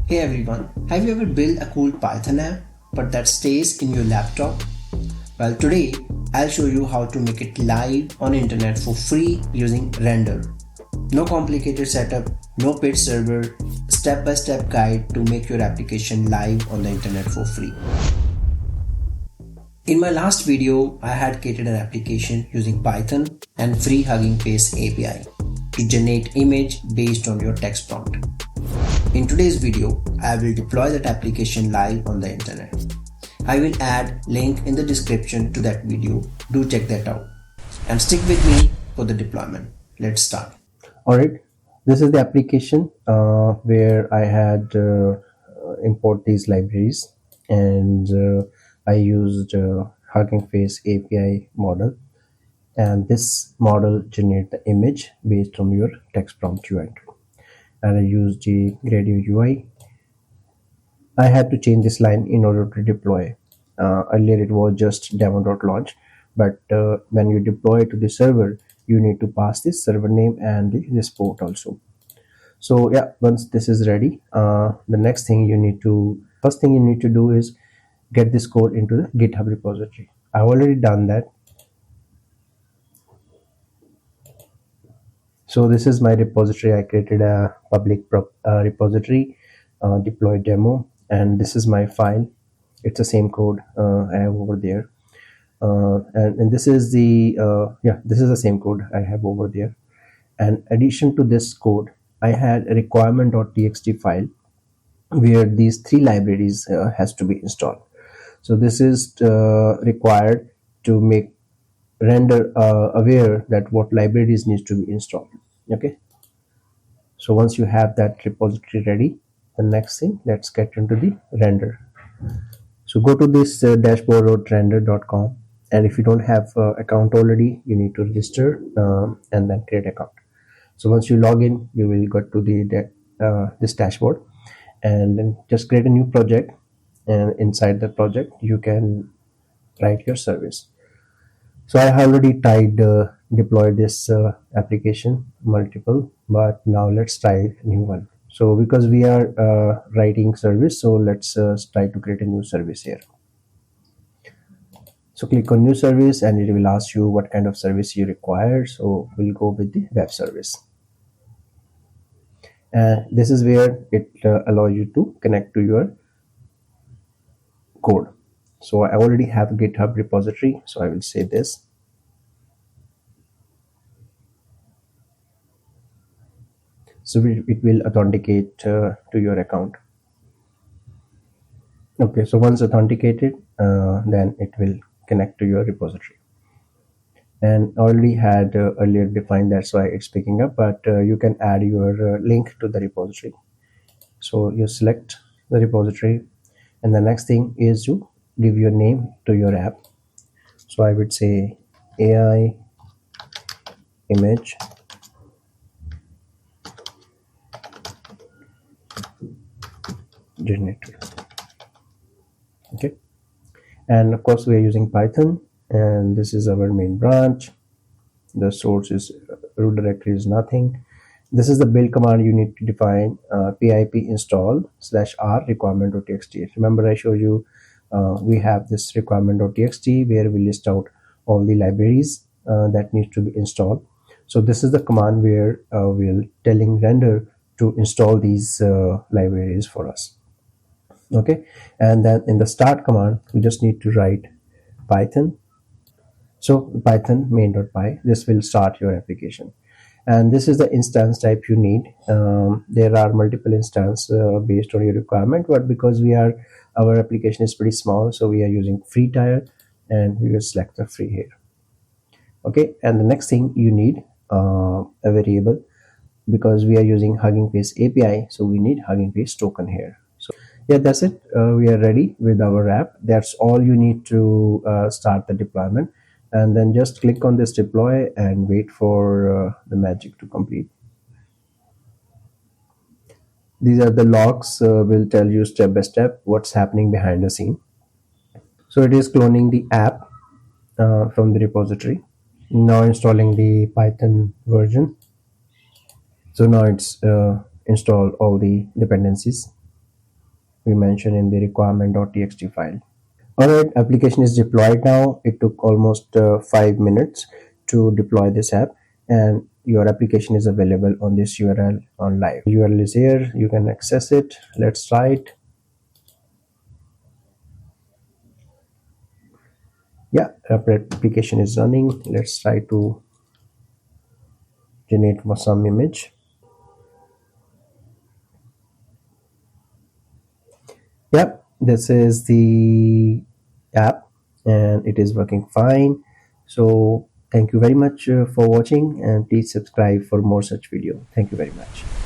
Hey everyone, have you ever built a cool Python app but that stays in your laptop? Well, today I'll show you how to make it live on internet for free using Render. No complicated setup, no paid server, step-by-step guide to make your application live on the internet for free. In my last video, I had created an application using Python and free Hugging Face API to generate image based on your text prompt. In today's video, I will deploy that application live on the internet. I will add link in the description to that video. Do check that out and stick with me for the deployment. Let's start. Alright, this is the application where I had import these libraries and I used Hugging Face API model, and this model generate the image based on your text prompt you enter. And I used the Gradio UI. I had to change this line in order to deploy. Earlier it was just demo.launch, but when you deploy to the server, you need to pass this server name and this port also. So yeah, once this is ready, the first thing you need to do is get this code into the GitHub repository. I've already done that. So this is my repository. I created a public repository, deploy demo, and this is my file. It's the same code I have over there, and this is the same code I have over there. And addition to this code, I had a requirement.txt file where these three libraries has to be installed. So this is required to make Render aware that what libraries needs to be installed. Okay, so once you have that repository ready, the next thing, let's get into the Render. So go to this dashboard.render.com, and if you don't have account already, you need to register and then create account. So once you log in, you will go to the this dashboard, and then just create a new project, and inside the project you can write your service. So I already deployed this application multiple, but now let's try a new one. So because we are writing service, so let's try to create a new service here. So click on new service and it will ask you what kind of service you require. So we'll go with the web service. And this is where it allows you to connect to your code. So I already have a GitHub repository, so I will say this. So it will authenticate to your account. Okay, so once authenticated, then it will connect to your repository. And already had earlier defined, that's why it's picking up, but you can add your link to the repository. So you select the repository, and the next thing is you give your name to your app. So I would say AI image generator. Okay, and of course we are using Python, and this is our main branch. The source is root directory is nothing. This is the build command you need to define pip install /r requirement.txt. Remember I showed you we have this requirement.txt where we list out all the libraries that needs to be installed. So this is the command where we're telling Render to install these libraries for us. Okay, and then in the start command we just need to write Python. So Python main.py, this will start your application, and this is the instance type you need. There are multiple instances based on your requirement, but because our application is pretty small, so we are using free tier, and we will select the free here. Okay, and the next thing you need a variable, because we are using Hugging Face API, so we need Hugging Face token here. So yeah, that's it. We are ready with our app. That's all you need to start the deployment, and then just click on this deploy and wait for the magic to complete. These are the logs, will tell you step by step what's happening behind the scene. So it is cloning the app from the repository, now installing the Python version. So now it's installed all the dependencies. we mentioned in the requirement.txt file. Alright, application is deployed now. It took almost 5 minutes to deploy this app, and your application is available on this URL on live. URL is here, you can access it. Let's try it. Yeah, application is running. Let's try to generate some image. Yep, this is the app and it is working fine. So thank you very much for watching, and please subscribe for more such video. Thank you very much.